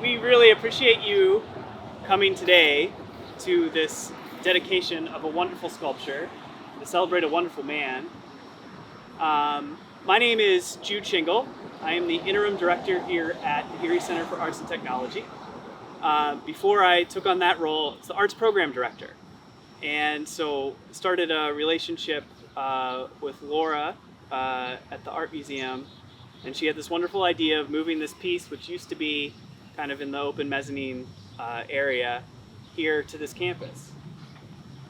we really appreciate you coming today to this dedication of a wonderful sculpture to celebrate a wonderful man. My name is Jude Shingle. I am the interim director here at the Erie Center for Arts and Technology. Before I took on that role, it's the arts program director. And so started a relationship with Laura at the Art Museum, and she had this wonderful idea of moving this piece, which used to be kind of in the open mezzanine area, here to this campus.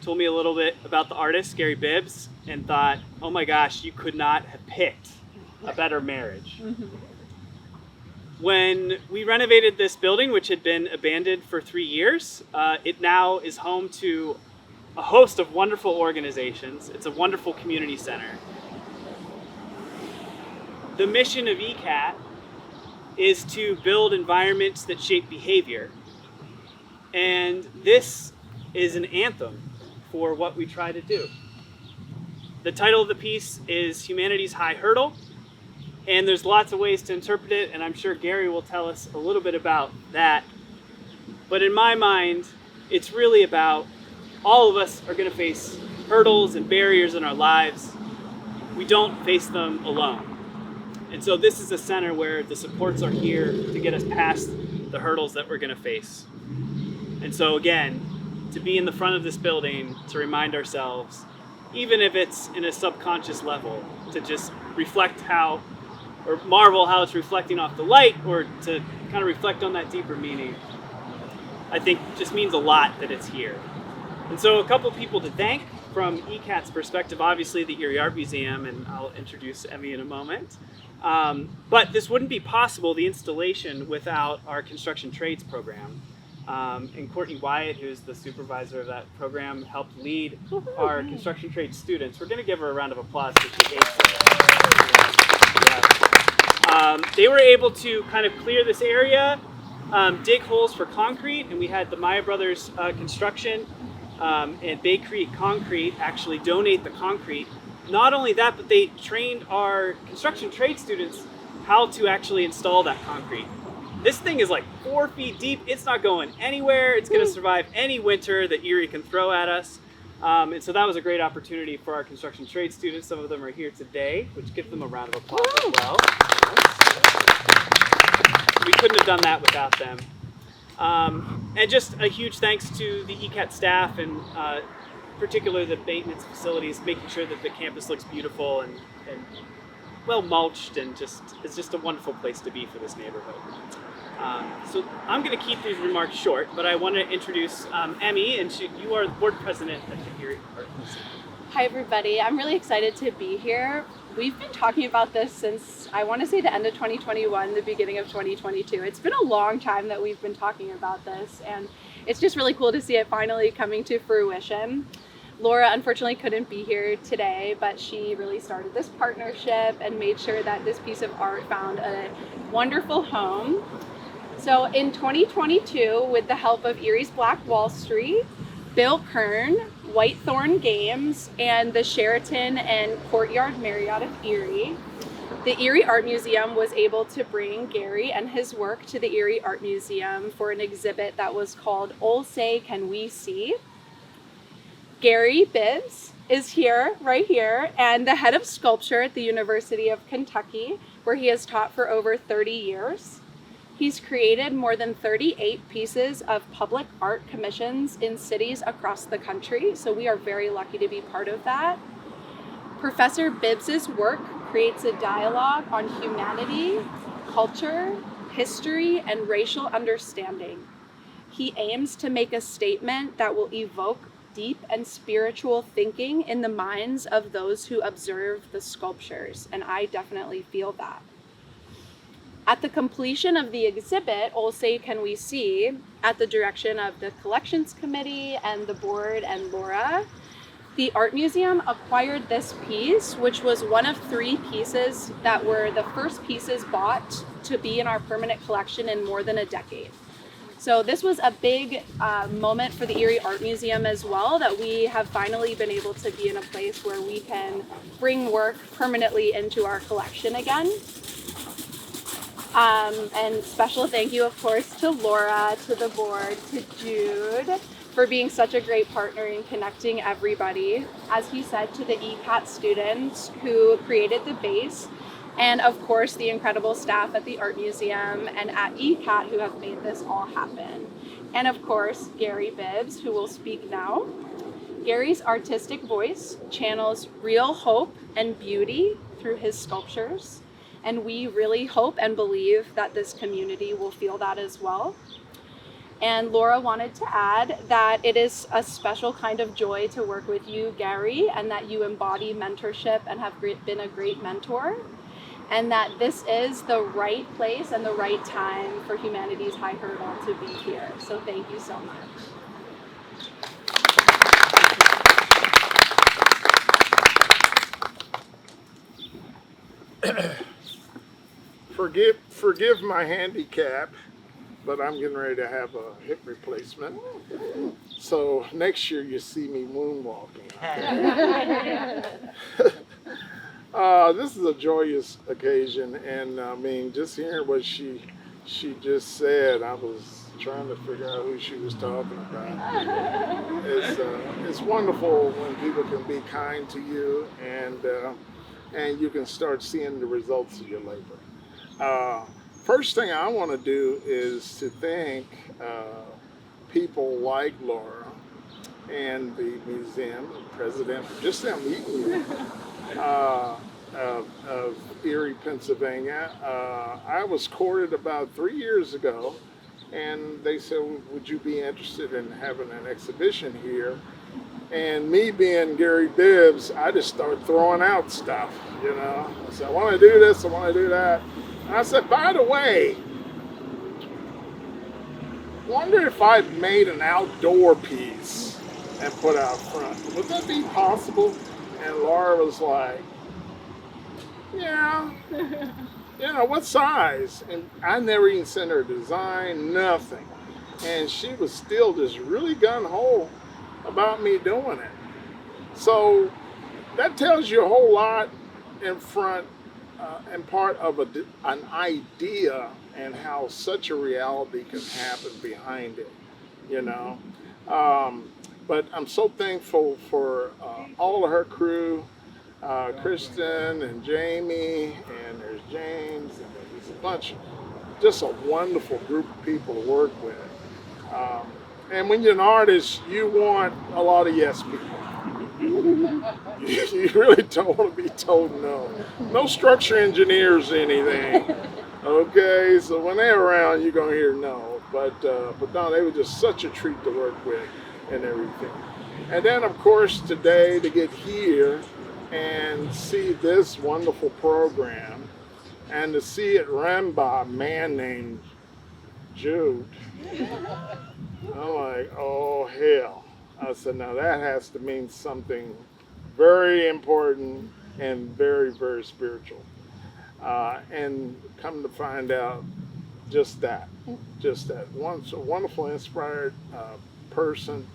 Told me a little bit about the artist, Garry Bibbs, and thought, oh my gosh, you could not have picked a better marriage. When we renovated this building, which had been abandoned for 3 years, it now is home to a host of wonderful organizations. It's a wonderful community center. The mission of ECAT is to build environments that shape behavior. And this is an anthem for what we try to do. The title of the piece is Humanity's High Hurdle, and there's lots of ways to interpret it, and I'm sure Garry will tell us a little bit about that. But in my mind, it's really about all of us are going to face hurdles and barriers in our lives. We don't face them alone. And so this is a center where the supports are here to get us past the hurdles that we're going to face. And so again, to be in the front of this building, to remind ourselves, even if it's in a subconscious level, to just reflect how, or marvel how it's reflecting off the light, or to kind of reflect on that deeper meaning, I think just means a lot that it's here. And so a couple people to thank from ECAT's perspective, obviously the Erie Art Museum, and I'll introduce Emmy in a moment. But this wouldn't be possible, the installation, without our construction trades program. And Courtney Wyatt, who's the supervisor of that program, helped lead our construction trades students. We're going to give her a round of applause for she gave it. They were able to kind of clear this area, dig holes for concrete, and we had the Maya Brothers Construction and Bay Creek Concrete actually donate the concrete. Not only that, but they trained our construction trade students how to actually install that concrete. This thing is like 4 feet deep. It's not going anywhere. It's going to survive any winter that Erie can throw at us. And so that was a great opportunity for our construction trade students. Some of them are here today, which gives them a round of applause as well. We couldn't have done that without them. And just a huge thanks to the ECAT staff, and particularly the maintenance facilities, making sure that the campus looks beautiful and well mulched, and it's just a wonderful place to be for this neighborhood. So I'm going to keep these remarks short, but I want to introduce Emmy, and you are the board president at the Erie Art Museum. Hi everybody, I'm really excited to be here. We've been talking about this since, I want to say, the end of 2021, the beginning of 2022. It's been a long time that we've been talking about this, and it's just really cool to see it finally coming to fruition. Laura unfortunately couldn't be here today, but she really started this partnership and made sure that this piece of art found a wonderful home. So in 2022, with the help of Erie's Black Wall Street, Bill Kern, Whitethorn Games, and the Sheraton and Courtyard Marriott of Erie, the Erie Art Museum was able to bring Garry and his work to the Erie Art Museum for an exhibit that was called Ol Say Can We See? Garry Bibbs is here, right here, and the head of sculpture at the University of Kentucky, where he has taught for over 30 years. He's created more than 38 pieces of public art commissions in cities across the country, so we are very lucky to be part of that. Professor Bibbs's work creates a dialogue on humanity, culture, history, and racial understanding. He aims to make a statement that will evoke deep and spiritual thinking in the minds of those who observe the sculptures, and I definitely feel that. At the completion of the exhibit, Ol Say Can We See, at the direction of the Collections Committee and the board and Laura, the Art Museum acquired this piece, which was one of 3 pieces that were the first pieces bought to be in our permanent collection in more than a decade. So this was a big moment for the Erie Art Museum as well, that we have finally been able to be in a place where we can bring work permanently into our collection again. And special thank you, of course, to Laura, to the board, to Jude, for being such a great partner in connecting everybody. As he said, to the ECAT students who created the base, and of course the incredible staff at the Art Museum and at ECAT who have made this all happen. And of course, Garry Bibbs, who will speak now. Garry's artistic voice channels real hope and beauty through his sculptures, and we really hope and believe that this community will feel that as well. And Laura wanted to add that it is a special kind of joy to work with you, Garry, and that you embody mentorship and have been a great mentor, and that this is the right place and the right time for Humanities High Hurdle to be here. So thank you so much. Forgive my handicap, but I'm getting ready to have a hip replacement. So next year you see me moonwalking. This is a joyous occasion, and I mean, just hearing what she just said, I was trying to figure out who she was talking about. It's wonderful when people can be kind to you, and you can start seeing the results of your labor. First thing I want to do is to thank people like Laura and the museum, the president, just them meeting you, of Erie, Pennsylvania. I was courted about 3 years ago, and they said, would you be interested in having an exhibition here? And me being Garry Bibbs, I just started throwing out stuff, you know. I said, I want to do this, I want to do that. And I said, by the way, wonder if I made an outdoor piece and put out front. Would that be possible? And Laura was like, yeah, you know, what size? And I never even sent her a design, nothing. And she was still just really gung-ho about me doing it. So that tells you a whole lot in front and part of an idea and how such a reality can happen behind it, you know. But I'm so thankful for all of her crew, Kristen and Jamie, and there's James, and there's a bunch, just a wonderful group of people to work with. And when you're an artist, you want a lot of yes people. You really don't want to be told no. No structure engineers or anything. Okay, so when they're around, you're gonna hear no. But no, they were just such a treat to work with and everything. And then of course today to get here and see this wonderful program and to see it run by a man named Jude. I'm like, oh hell. I said, now that has to mean something very important and very, very spiritual. And come to find out just that. Once a wonderful, inspired person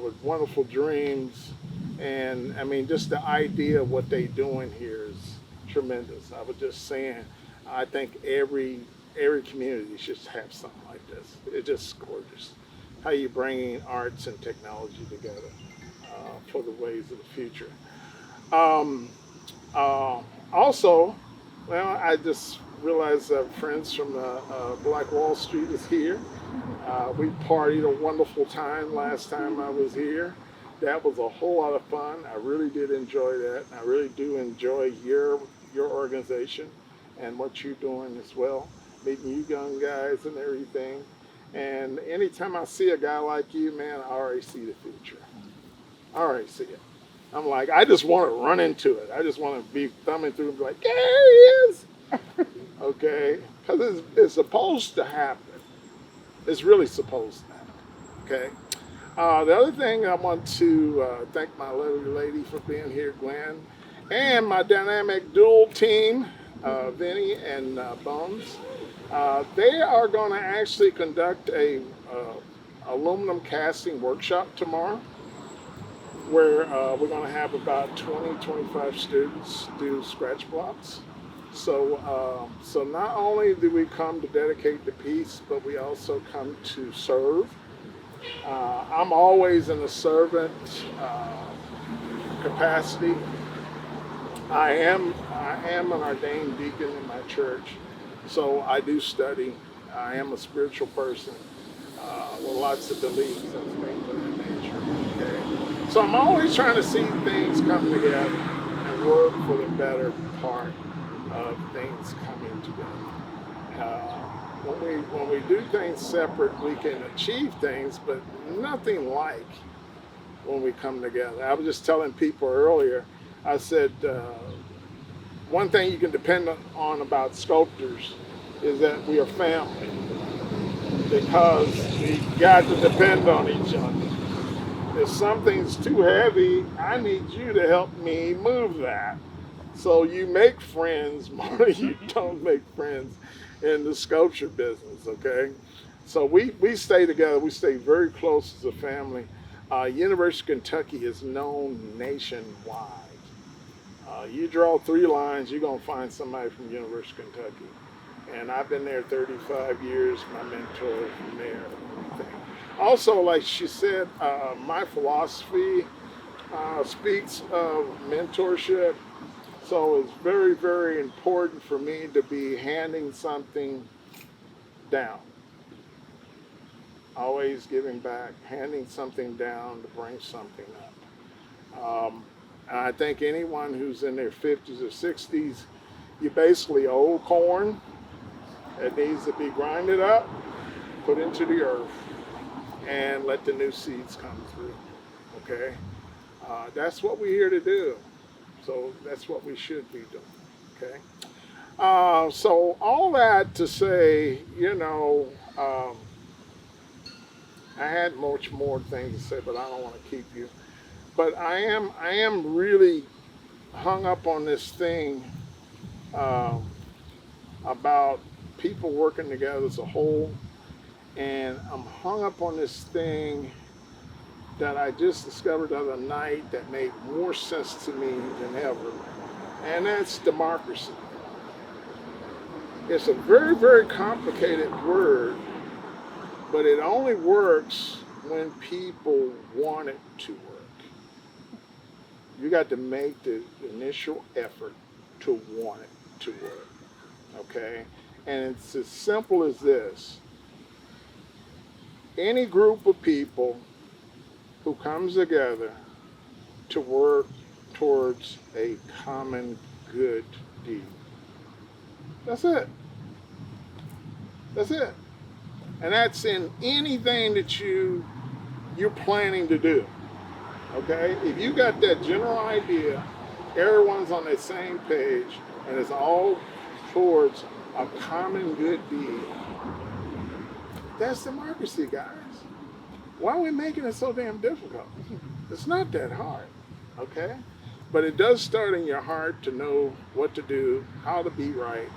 with wonderful dreams. And I mean, just the idea of what they're doing here is tremendous. I was just saying, I think every community should have something like this. It's just gorgeous. How you bringing arts and technology together for the ways of the future. Also, well, I just realized friends from Black Wall Street is here. We partied a wonderful time last time I was here. That was a whole lot of fun. I really did enjoy that. I really do enjoy your organization and what you're doing as well, meeting you young guys and everything. And anytime I see a guy like you, man, I already see the future. I already see it. I'm like, I just want to run into it. I just want to be thumbing through and be like, there he is. Okay? Because it's supposed to happen. It's really supposed to happen. Okay? The other thing, I want to thank my lovely lady for being here, Gwen, and my dynamic dual team, Vinny and Bones. They are going to actually conduct a aluminum casting workshop tomorrow, where we're going to have about 20-25 students do scratch blocks. So not only do we come to dedicate the piece, but we also come to serve. I'm always in a servant capacity. I am an ordained deacon in my church, so I do study. I am a spiritual person with lots of beliefs and things of that nature. Okay? So I'm always trying to see things come together and work for the better part of things coming together. When we do things separate, we can achieve things, but nothing like when we come together. I was just telling people earlier, I said, one thing you can depend on about sculptors is that we are family, because we got to depend on each other. If something's too heavy, I need you to help me move that. So you make friends more than you don't make friends in the sculpture business, okay? So we stay together. We stay very close as a family. University of Kentucky is known nationwide. You draw 3 lines, you're going to find somebody from University of Kentucky. And I've been there 35 years. My mentor from there. Also, like she said, my philosophy speaks of mentorship. So it's very, very important for me to be handing something down. Always giving back, handing something down to bring something up. And I think anyone who's in their 50s or 60s, you're basically old corn that needs to be grinded up, put into the earth, and let the new seeds come through, okay? That's what we're here to do. So that's what we should be doing, okay? So all that to say, I had much more things to say, but I don't want to keep you. But I am really hung up on this thing about people working together as a whole, and I'm hung up on this thing that I just discovered the other night that made more sense to me than ever, and that's democracy. It's a very, very complicated word, but it only works when people want it to work. You got to make the initial effort to want it to work, okay? And it's as simple as this. Any group of people who comes together to work towards a common good deed. That's it. That's it. And that's in anything that you're planning to do. Okay? If you got that general idea, everyone's on the same page, and it's all towards a common good deed. That's democracy, guys. Why are we making it so damn difficult? It's not that hard, okay? But it does start in your heart to know what to do, how to be right,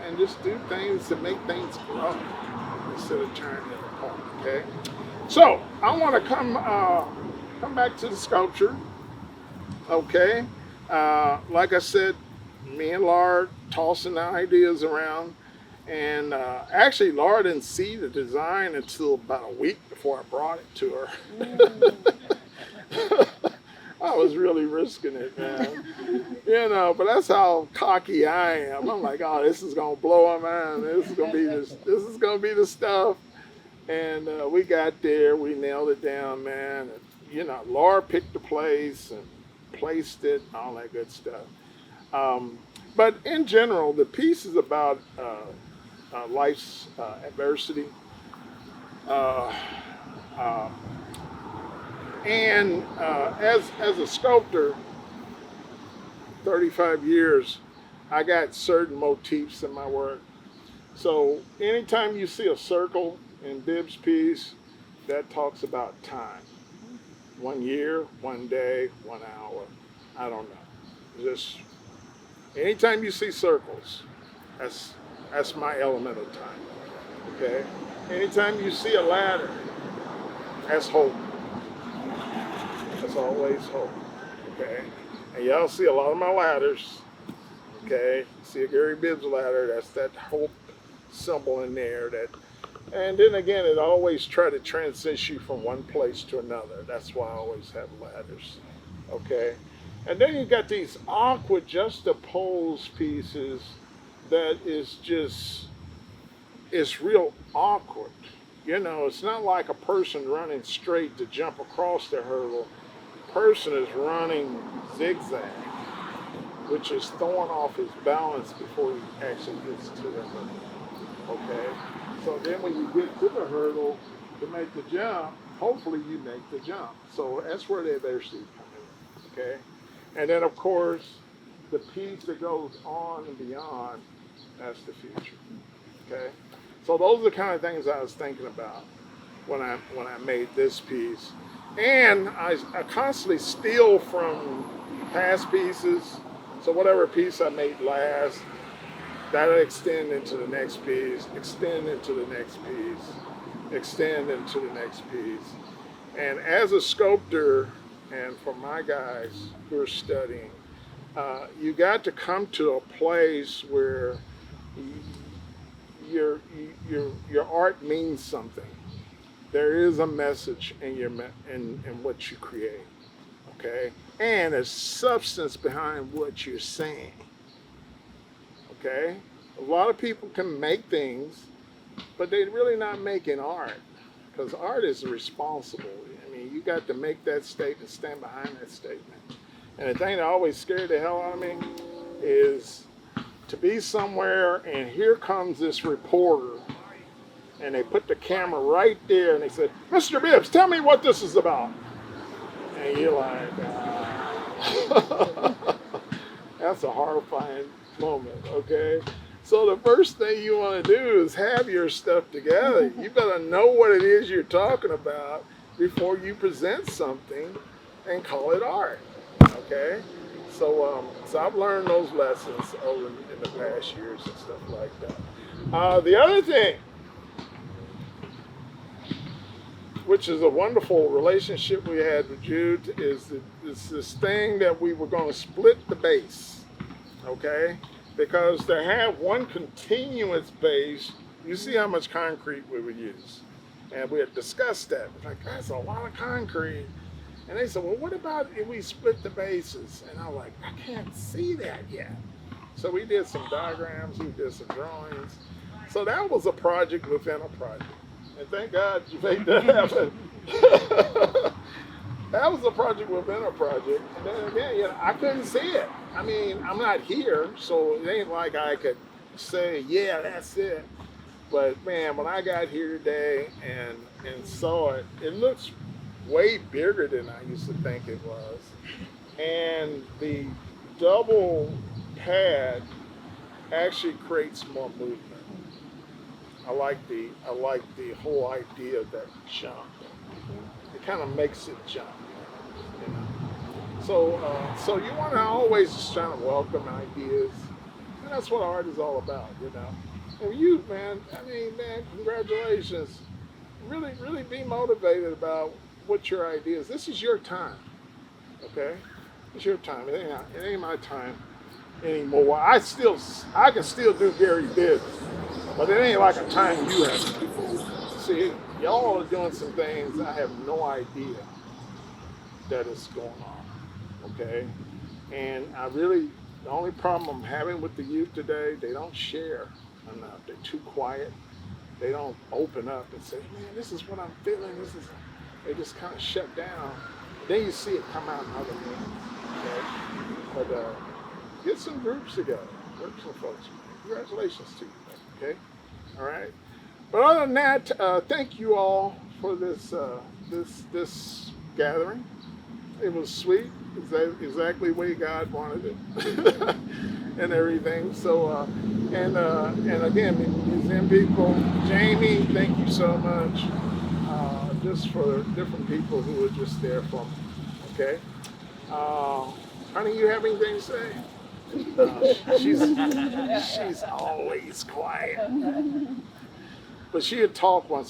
and just do things to make things grow instead of tearing it apart, okay? So I want to come back to the sculpture, okay? Like I said, me and Laura tossing the ideas around. And actually, Laura didn't see the design until about a week before I brought it to her. I was really risking it, man. But that's how cocky I am. I'm like, oh, this is gonna blow my mind. This is gonna be the stuff. And we got there. We nailed it down, man. And, Laura picked the place and placed it, and all that good stuff. But in general, the piece is about life's adversity. And as a sculptor, 35 years, I got certain motifs in my work. So anytime you see a circle in Bibbs' piece, that talks about time. 1 year, 1 day, 1 hour. I don't know. Just anytime you see circles, that's my element of time, okay? Anytime you see a ladder, that's hope. That's always hope, okay? And y'all see a lot of my ladders, Okay, see a Gary Bibbs ladder, that's that hope symbol in there. And then again, it always try to transition you from one place to another. That's why I always have ladders. Okay, and then you got these awkward juxtaposed pieces that is just, it's real awkward. You know, it's not like a person running straight to jump across the hurdle. Person is running zigzag, which is throwing off his balance before he actually gets to the hurdle. Okay? So then when you get to the hurdle to make the jump, hopefully you make the jump. So that's where the adversity comes in. Okay? And then of course, the piece that goes on and beyond, that's the future. Okay? So those are the kind of things I was thinking about when I made this piece. And I constantly steal from past pieces. So whatever piece I made last, that'll extend into the next piece, extend into the next piece, extend into the next piece. And as a sculptor, and for my guys who are studying, you got to come to a place where your art means something. There is a message in in what you create, okay? And there's substance behind what you're saying, okay? A lot of people can make things, but they're really not making art, because art is responsible. I mean, you got to make that statement, stand behind that statement. And the thing that always scared the hell out of me is to be somewhere and here comes this reporter and they put the camera right there and they said, "Mr. Bibbs, tell me what this is about." And you're like, that's a horrifying moment, okay? So the first thing you want to do is have your stuff together. You better know what it is you're talking about before you present something and call it art, okay? So I've learned those lessons over in the past years and stuff like that. The other thing, which is a wonderful relationship we had with Jude, is this thing that we were going to split the base, okay? Because to have one continuous base, you see how much concrete we would use. And we had discussed that. Like, that's a lot of concrete. And they said, well, what about if we split the bases? And I'm like, I can't see that yet. So we did some diagrams, we did some drawings. So that was a project within a project. And thank God you made that happen. That was a project within a project. And then again, you know, I couldn't see it. I mean, I'm not here, so it ain't like I could say, yeah, that's it. But man, when I got here today and saw it, it looks way bigger than I used to think it was. And the double pad actually creates more movement. I like the whole idea of that jump. It kind of makes it jump, you know. So you want to always just try to welcome ideas, and that's what art is all about, you know. And you, man, I mean, man, congratulations. Really be motivated about what your idea is. This is your time, okay? It's your time. It ain't my time anymore. I can still do Gary Bibbs, but it ain't like a time you have to do. See, y'all are doing some things I have no idea that is going on, okay? And the only problem I'm having with the youth today, they don't share enough. They're too quiet. They don't open up and say, man, this is what I'm feeling. They just kind of shut down. Then you see it come out in other means, okay? But get some groups together, work with some folks. Congratulations to you, okay? All right. But other than that, thank you all for this gathering. It was sweet, exactly the way God wanted it, and everything. So, and again, museum people, Jamie, thank you so much. Just for different people who were just there for me. Okay. Honey, you have anything to say? She's always quiet. But she'll talk when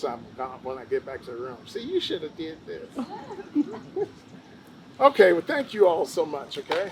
I get back to the room. See, you should have did this. Okay, well, thank you all so much, okay?